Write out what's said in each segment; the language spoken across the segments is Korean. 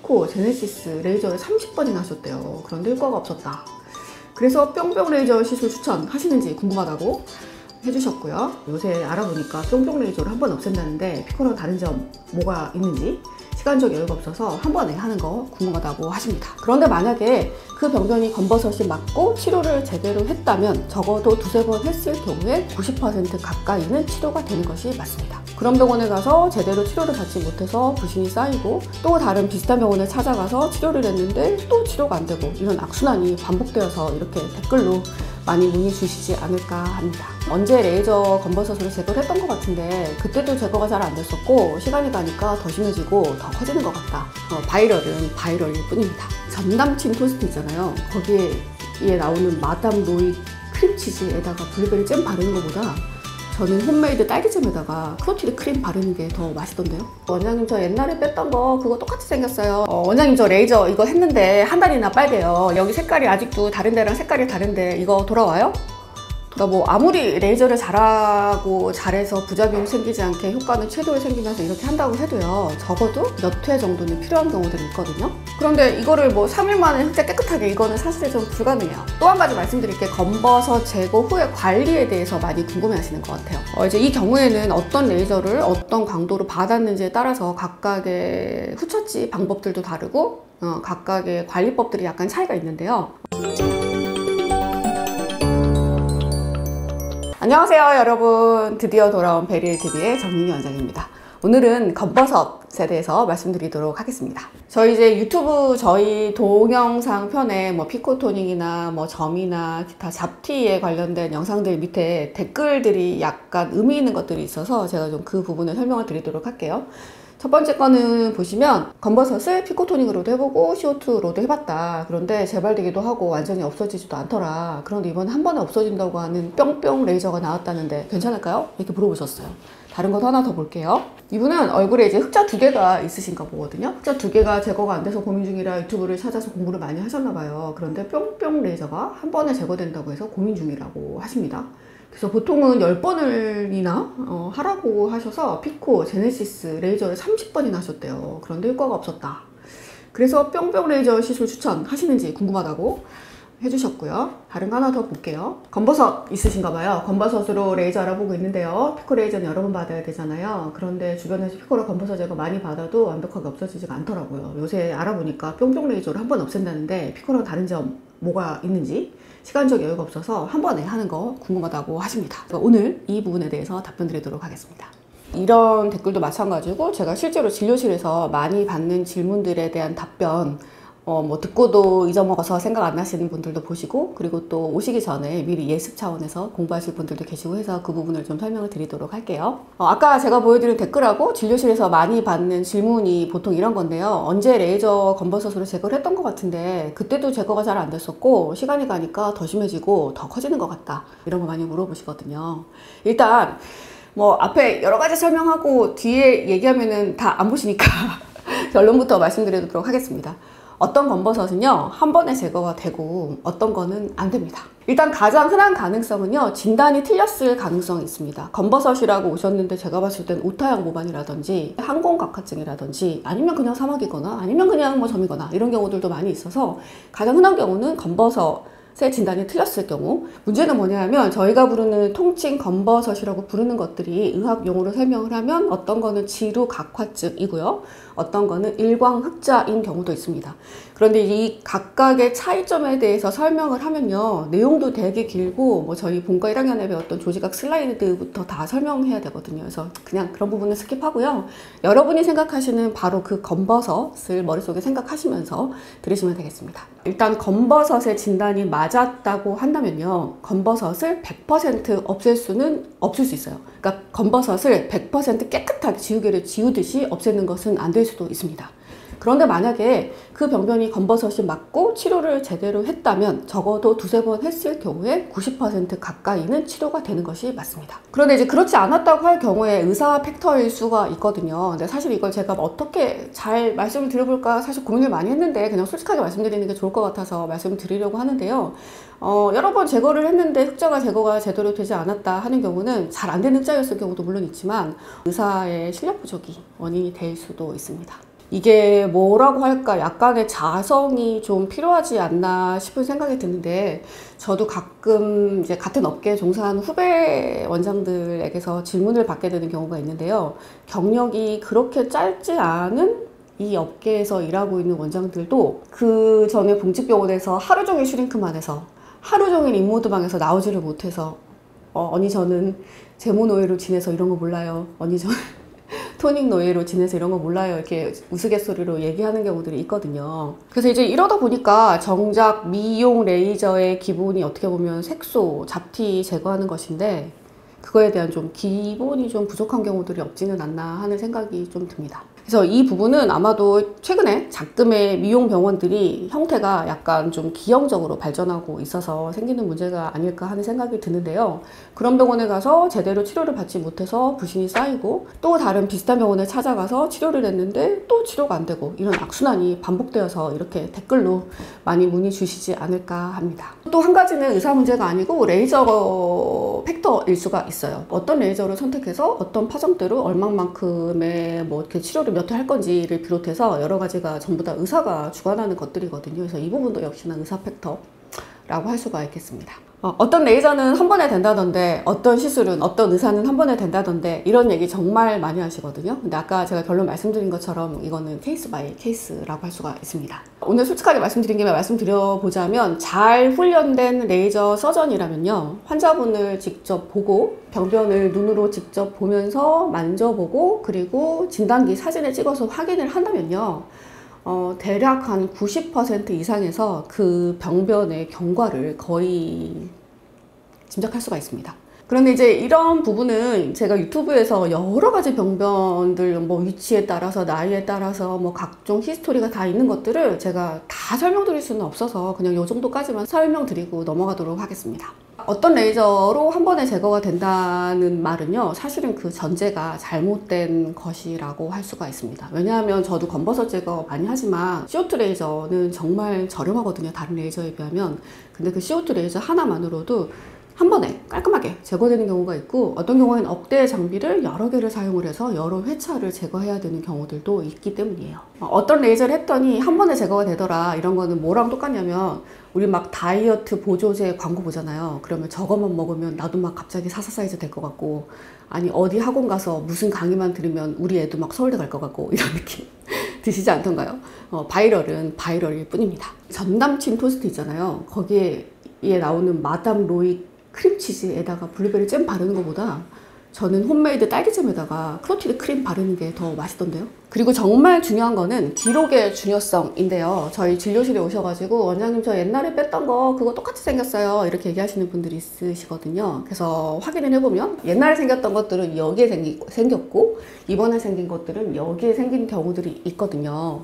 피코 제네시스 레이저를 30번이나 하셨대요. 그런데 효과가 없었다. 그래서 뿅뿅 레이저 시술 추천하시는지 궁금하다고 해주셨고요. 요새 알아보니까 뿅뿅 레이저를 한 번 없앤다는데 피코랑 다른 점 뭐가 있는지 시간적 여유가 없어서 한 번에 하는 거 궁금하다고 하십니다. 그런데 만약에 그 병변이 검버섯이 맞고 치료를 제대로 했다면 적어도 두세 번 했을 경우에 90% 가까이는 치료가 되는 것이 맞습니다. 그런 병원에 가서 제대로 치료를 받지 못해서 불신이 쌓이고 또 다른 비슷한 병원을 찾아가서 치료를 했는데 또 치료가 안 되고 이런 악순환이 반복되어서 이렇게 댓글로 많이 문의 주시지 않을까 합니다. 언제 레이저 검버섯으로 제거를 했던 것 같은데 그때도 제거가 잘 안 됐었고 시간이 가니까 더 심해지고 더 커지는 것 같다. 바이럴은 바이럴일 뿐입니다. 전남친 토스트 있잖아요. 거기에 나오는 마담 로이 크림치즈에다가 블루베리 잼 바르는 것보다 저는 홈메이드 딸기잼에다가 크로티드 크림 바르는 게 더 맛있던데요. 원장님 저 옛날에 뺐던 거 그거 똑같이 생겼어요. 원장님 저 레이저 이거 했는데 한 달이나 빨개요. 여기 색깔이 아직도 다른 데랑 색깔이 다른데 이거 돌아와요? 그러니까 뭐 아무리 레이저를 잘하고 잘해서 부작용 생기지 않게 효과는 최대로 생기면서 이렇게 한다고 해도요 적어도 몇 회 정도는 필요한 경우들이 있거든요. 그런데 이거를 뭐 3일 만에 흑자 깨끗하게 이거는 사실 좀 불가능해요. 또 한 가지 말씀드릴 게 검버섯 제거 후의 관리에 대해서 많이 궁금해 하시는 것 같아요. 이제 이 경우에는 어떤 레이저를 어떤 강도로 받았는지에 따라서 각각의 후처치 방법들도 다르고 각각의 관리법들이 약간 차이가 있는데요. 안녕하세요 여러분, 드디어 돌아온 베리엘TV의 정민희 원장입니다. 오늘은 검버섯에 대해서 말씀드리도록 하겠습니다. 저희 이제 유튜브 저희 동영상 편에 뭐 피코토닝이나 뭐 점이나 기타 잡티에 관련된 영상들 밑에 댓글들이 약간 의미 있는 것들이 있어서 제가 좀 그 부분을 설명을 드리도록 할게요. 첫 번째 거는 보시면 검버섯을 피코토닝으로도 해보고 CO2로도 해봤다. 그런데 재발되기도 하고 완전히 없어지지도 않더라. 그런데 이번에 한 번에 없어진다고 하는 뿅뿅 레이저가 나왔다는데 괜찮을까요? 이렇게 물어보셨어요. 다른 것도 하나 더 볼게요. 이분은 얼굴에 이제 흑자 2개가 있으신가 보거든요. 흑자 2개가 제거가 안 돼서 고민 중이라 유튜브를 찾아서 공부를 많이 하셨나 봐요. 그런데 뿅뿅 레이저가 한 번에 제거된다고 해서 고민 중이라고 하십니다. 그래서 보통은 10번이나 하라고 하셔서 피코 제네시스 레이저를 30번이나 하셨대요. 그런데 효과가 없었다. 그래서 뿅뿅 레이저 시술 추천하시는지 궁금하다고 해주셨고요. 다른 거 하나 더 볼게요. 검버섯 있으신가 봐요. 검버섯으로 레이저 알아보고 있는데요. 피코 레이저는 여러 번 받아야 되잖아요. 그런데 주변에서 피코로 검버섯 제거 많이 받아도 완벽하게 없어지지가 않더라고요. 요새 알아보니까 뿅뿅 레이저를 한 번 없앤다는데 피코랑 다른 점 뭐가 있는지 시간적 여유가 없어서 한 번에 하는 거 궁금하다고 하십니다. 오늘 이 부분에 대해서 답변 드리도록 하겠습니다. 이런 댓글도 마찬가지고 제가 실제로 진료실에서 많이 받는 질문들에 대한 답변 뭐 듣고도 잊어먹어서 생각 안 나시는 분들도 보시고 그리고 또 오시기 전에 미리 예습 차원에서 공부하실 분들도 계시고 해서 그 부분을 좀 설명을 드리도록 할게요. 아까 제가 보여드린 댓글하고 진료실에서 많이 받는 질문이 보통 이런 건데요. 언제 레이저 검버섯으로 제거를 했던 것 같은데 그때도 제거가 잘 안 됐었고 시간이 가니까 더 심해지고 더 커지는 것 같다. 이런 거 많이 물어보시거든요. 일단 뭐 앞에 여러 가지 설명하고 뒤에 얘기하면은 다 안 보시니까 결론부터 말씀드리도록 하겠습니다. 어떤 검버섯은요 한 번에 제거가 되고 어떤 거는 안 됩니다. 일단 가장 흔한 가능성은요 진단이 틀렸을 가능성이 있습니다. 검버섯이라고 오셨는데 제가 봤을 땐 오타형 모반이라든지 항공각화증이라든지 아니면 그냥 사막이거나 아니면 그냥 뭐 점이거나 이런 경우들도 많이 있어서 가장 흔한 경우는 검버섯의 진단이 틀렸을 경우. 문제는 뭐냐면 저희가 부르는 통칭 검버섯이라고 부르는 것들이 의학 용어로 설명을 하면 어떤 거는 지루각화증이고요 어떤 거는 일광흑자인 경우도 있습니다. 그런데 이 각각의 차이점에 대해서 설명을 하면요 내용도 되게 길고 뭐 저희 본과 1학년에 배웠던 조직학 슬라이드부터 다 설명해야 되거든요. 그래서 그냥 그런 부분은 스킵하고요 여러분이 생각하시는 바로 그 검버섯을 머릿속에 생각하시면서 들으시면 되겠습니다. 일단 검버섯의 진단이 맞았다고 한다면요 검버섯을 100% 없앨 수는 없을 수 있어요. 그러니까 검버섯을 100% 깨끗하게 지우개를 지우듯이 없애는 것은 안 될 수도 있습니다. 그런데 만약에 그 병변이 검버섯이 맞고 치료를 제대로 했다면 적어도 두세 번 했을 경우에 90% 가까이는 치료가 되는 것이 맞습니다. 그런데 이제 그렇지 않았다고 할 경우에 의사 팩터일 수가 있거든요. 근데 사실 이걸 제가 어떻게 잘 말씀을 드려볼까 사실 고민을 많이 했는데 그냥 솔직하게 말씀드리는 게 좋을 것 같아서 말씀을 드리려고 하는데요. 여러 번 제거를 했는데 흑자가 제거가 제대로 되지 않았다 하는 경우는 잘 안 되는 흑자였을 경우도 물론 있지만 의사의 실력 부족이 원인이 될 수도 있습니다. 이게 뭐라고 할까, 약간의 자성이 좀 필요하지 않나 싶은 생각이 드는데, 저도 가끔 이제 같은 업계에 종사하는 후배 원장들에게서 질문을 받게 되는 경우가 있는데요. 경력이 그렇게 짧지 않은 이 업계에서 일하고 있는 원장들도 그 전에 봉직병원에서 하루 종일 슈링크만 해서, 하루 종일 인모드방에서 나오지를 못해서, 언니 저는 제모 노예로 지내서 이런 거 몰라요. 언니 저는 토닉 노예로 지내서 이런 거 몰라요. 이렇게 우스갯소리로 얘기하는 경우들이 있거든요. 그래서 이제 이러다 보니까 정작 미용 레이저의 기본이 어떻게 보면 색소, 잡티 제거하는 것인데, 그거에 대한 좀 기본이 좀 부족한 경우들이 없지는 않나 하는 생각이 좀 듭니다. 그래서 이 부분은 아마도 최근에 작금의 미용 병원들이 형태가 약간 좀 기형적으로 발전하고 있어서 생기는 문제가 아닐까 하는 생각이 드는데요. 그런 병원에 가서 제대로 치료를 받지 못해서 불신이 쌓이고, 또 다른 비슷한 병원에 찾아가서 치료를 했는데 또 치료가 안 되고, 이런 악순환이 반복되어서 이렇게 댓글로 많이 문의 주시지 않을까 합니다. 또 한 가지는 의사 문제가 아니고 레이저 팩터일 수가 있어요. 어떤 레이저를 선택해서 어떤 파장대로 얼마만큼의 뭐 이렇게 치료를 몇 회 할 건지를 비롯해서 여러 가지가 전부 다 의사가 주관하는 것들이거든요. 그래서 이 부분도 역시나 의사 팩터라고 할 수가 있겠습니다. 어떤 레이저는 한 번에 된다던데, 어떤 시술은, 어떤 의사는 한 번에 된다던데, 이런 얘기 정말 많이 하시거든요. 근데 아까 제가 결론 말씀드린 것처럼 이거는 케이스 바이 케이스라고 할 수가 있습니다. 오늘 솔직하게 말씀드린 김에 말씀드려보자면, 잘 훈련된 레이저 서전이라면요, 환자분을 직접 보고 병변을 눈으로 직접 보면서 만져보고, 그리고 진단기 사진을 찍어서 확인을 한다면요, 대략 한 90% 이상에서 그 병변의 경과를 거의 짐작할 수가 있습니다. 그런데 이제 이런 부분은 제가 유튜브에서 여러 가지 병변들, 뭐 위치에 따라서, 나이에 따라서, 뭐 각종 히스토리가 다 있는 것들을 제가 다 설명드릴 수는 없어서 그냥 이 정도까지만 설명드리고 넘어가도록 하겠습니다. 어떤 레이저로 한 번에 제거가 된다는 말은요, 사실은 그 전제가 잘못된 것이라고 할 수가 있습니다. 왜냐하면 저도 검버섯 제거 많이 하지만 CO2 레이저는 정말 저렴하거든요, 다른 레이저에 비하면. 근데 그 CO2 레이저 하나만으로도 한 번에 깔끔하게 제거되는 경우가 있고, 어떤 경우에는 억대의 장비를 여러 개를 사용을 해서 여러 회차를 제거해야 되는 경우들도 있기 때문이에요. 어떤 레이저를 했더니 한 번에 제거가 되더라, 이런 거는 뭐랑 똑같냐면, 우리 막 다이어트 보조제 광고 보잖아요. 그러면 저것만 먹으면 나도 막 갑자기 사사 사이즈 될 것 같고, 아니 어디 학원 가서 무슨 강의만 들으면 우리 애도 막 서울대 갈 것 같고, 이런 느낌 드시지 않던가요? 바이럴은 바이럴일 뿐입니다. 전 남친 토스트 있잖아요. 거기에 나오는 마담 로이 크림치즈에다가 블루베리 잼 바르는 것보다 저는 홈메이드 딸기잼에다가 크로티드 크림 바르는 게 더 맛있던데요. 그리고 정말 중요한 거는 기록의 중요성인데요. 저희 진료실에 오셔가지고 원장님 저 옛날에 뺐던 거 그거 똑같이 생겼어요, 이렇게 얘기하시는 분들이 있으시거든요. 그래서 확인을 해보면 옛날에 생겼던 것들은 여기에 생겼고, 이번에 생긴 것들은 여기에 생긴 경우들이 있거든요.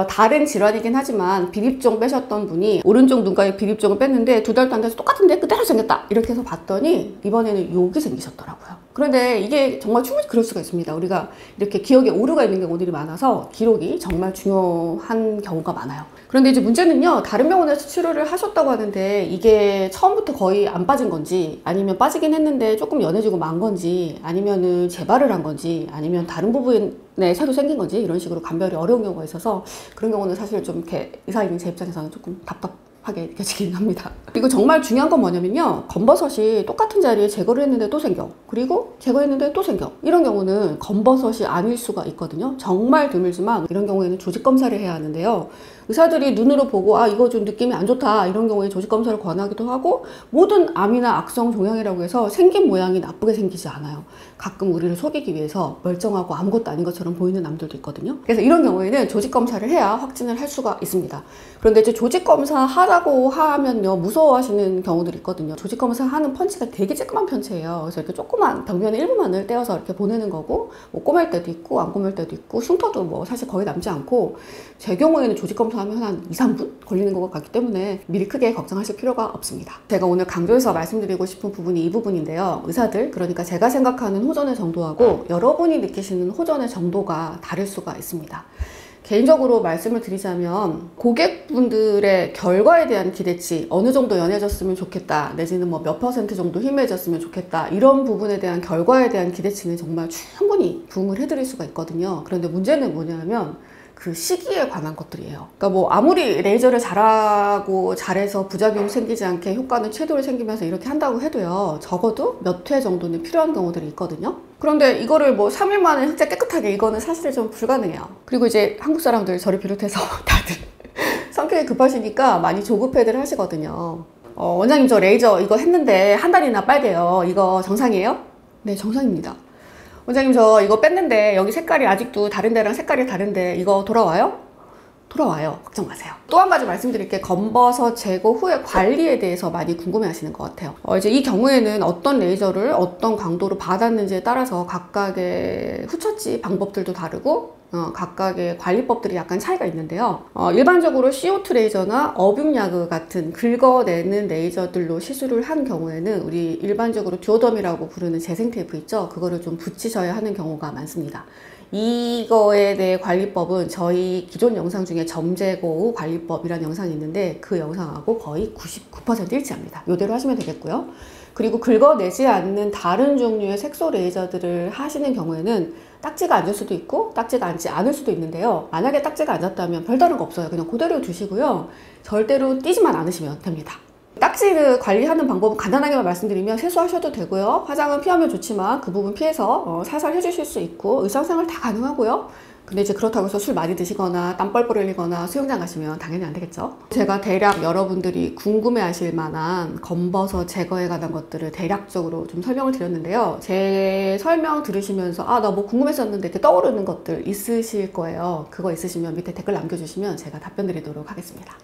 다른 질환이긴 하지만 비립종 빼셨던 분이 오른쪽 눈가에 비립종을 뺐는데 2달도 안 돼서 똑같은데 그대로 생겼다, 이렇게 해서 봤더니 이번에는 여기 생기셨더라고요. 그런데 이게 정말 충분히 그럴 수가 있습니다. 우리가 이렇게 기억에 오류가 있는 경우들이 많아서 기록이 정말 중요한 경우가 많아요. 그런데 이제 문제는요, 다른 병원에서 치료를 하셨다고 하는데 이게 처음부터 거의 안 빠진 건지, 아니면 빠지긴 했는데 조금 연해지고 만 건지, 아니면은 재발을 한 건지, 아니면 다른 부분에 새로 생긴 건지, 이런 식으로 감별이 어려운 경우가 있어서 그런 경우는 사실 좀 이렇게 의사인 제 입장에서는 조금 답답하게 느껴지긴 합니다. 그리고 정말 중요한 건 뭐냐면요, 검버섯이 똑같은 자리에 제거를 했는데 또 생겨, 그리고 제거했는데 또 생겨, 이런 경우는 검버섯이 아닐 수가 있거든요. 정말 드물지만 이런 경우에는 조직 검사를 해야 하는데요, 의사들이 눈으로 보고 아 이거 좀 느낌이 안 좋다, 이런 경우에 조직 검사를 권하기도 하고, 모든 암이나 악성 종양이라고 해서 생긴 모양이 나쁘게 생기지 않아요. 가끔 우리를 속이기 위해서 멀쩡하고 아무것도 아닌 것처럼 보이는 암들도 있거든요. 그래서 이런 경우에는 조직 검사를 해야 확진을 할 수가 있습니다. 그런데 이제 조직 검사 하라고 하면요, 무서워하시는 경우들이 있거든요. 조직 검사 하는 펀치가 되게 쬐끄만 편치예요. 그래서 이렇게 조그만 병변의 일부만을 떼어서 이렇게 보내는 거고, 뭐 꼬맬 때도 있고 안 꼬맬 때도 있고, 흉터도 뭐 사실 거의 남지 않고, 제 경우에는 조직 검사하면 한 2-3분 걸리는 것 같기 때문에 미리 크게 걱정하실 필요가 없습니다. 제가 오늘 강조해서 말씀드리고 싶은 부분이 이 부분인데요, 의사들, 그러니까 제가 생각하는 호전의 정도하고 여러분이 느끼시는 호전의 정도가 다를 수가 있습니다. 개인적으로 말씀을 드리자면, 고객분들의 결과에 대한 기대치, 어느 정도 연해졌으면 좋겠다, 내지는 뭐 몇 % 정도 희미해졌으면 좋겠다, 이런 부분에 대한 결과에 대한 기대치는 정말 충분히 부응을 해드릴 수가 있거든요. 그런데 문제는 뭐냐면, 그 시기에 관한 것들이에요. 그러니까 뭐 아무리 레이저를 잘하고 잘해서 부작용 생기지 않게 효과는 최대로 생기면서 이렇게 한다고 해도요, 적어도 몇 회 정도는 필요한 경우들이 있거든요. 그런데 이거를 뭐 3일 만에 진짜 깨끗하게, 이거는 사실 좀 불가능해요. 그리고 이제 한국 사람들, 저를 비롯해서 다들 성격이 급하시니까 많이 조급해들 하시거든요. 원장님, 저 레이저 이거 했는데 한 달이나 빨개요. 이거 정상이에요? 네, 정상입니다. 원장님, 저 이거 뺐는데 여기 색깔이 아직도 다른 데랑 색깔이 다른데 이거 돌아와요? 돌아와요. 걱정 마세요. 또 한 가지 말씀드릴게, 검버섯 제거 후의 관리에 대해서 많이 궁금해 하시는 것 같아요. 이제 이 경우에는 어떤 레이저를 어떤 강도로 받았는지에 따라서 각각의 후처치 방법들도 다르고 각각의 관리법들이 약간 차이가 있는데요. 일반적으로 CO2 레이저나 어뷸야그 같은 긁어내는 레이저들로 시술을 한 경우에는 우리 일반적으로 듀오덤이라고 부르는 재생 테이프 있죠? 그거를 좀 붙이셔야 하는 경우가 많습니다. 이거에 대해 관리법은 저희 기존 영상 중에 점제거 후 관리법이라는 영상이 있는데 그 영상하고 거의 99% 일치합니다. 이대로 하시면 되겠고요. 그리고 긁어내지 않는 다른 종류의 색소 레이저들을 하시는 경우에는 딱지가 앉을 수도 있고 딱지가 앉지 않을 수도 있는데요. 만약에 딱지가 앉았다면 별다른 거 없어요. 그냥 그대로 두시고요. 절대로 띄지만 않으시면 됩니다. 딱지를 관리하는 방법은 간단하게만 말씀드리면 세수하셔도 되고요. 화장은 피하면 좋지만 그 부분 피해서 살살 해주실 수 있고 일상생활 다 가능하고요. 근데 이제 그렇다고 해서 술 많이 드시거나 땀 뻘뻘 흘리거나 수영장 가시면 당연히 안 되겠죠. 제가 대략 여러분들이 궁금해 하실 만한 검버섯 제거에 관한 것들을 대략적으로 좀 설명을 드렸는데요. 제 설명 들으시면서 나 뭐 궁금했었는데 이렇게 떠오르는 것들 있으실 거예요. 그거 있으시면 밑에 댓글 남겨주시면 제가 답변 드리도록 하겠습니다.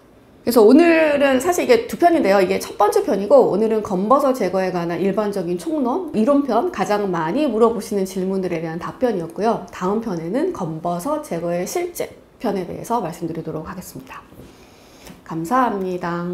그래서 오늘은 사실 이게 두 편인데요. 이게 첫 번째 편이고, 오늘은 검버섯 제거에 관한 일반적인 총론, 이론편, 가장 많이 물어보시는 질문들에 대한 답변이었고요. 다음 편에는 검버섯 제거의 실제 편에 대해서 말씀드리도록 하겠습니다. 감사합니다.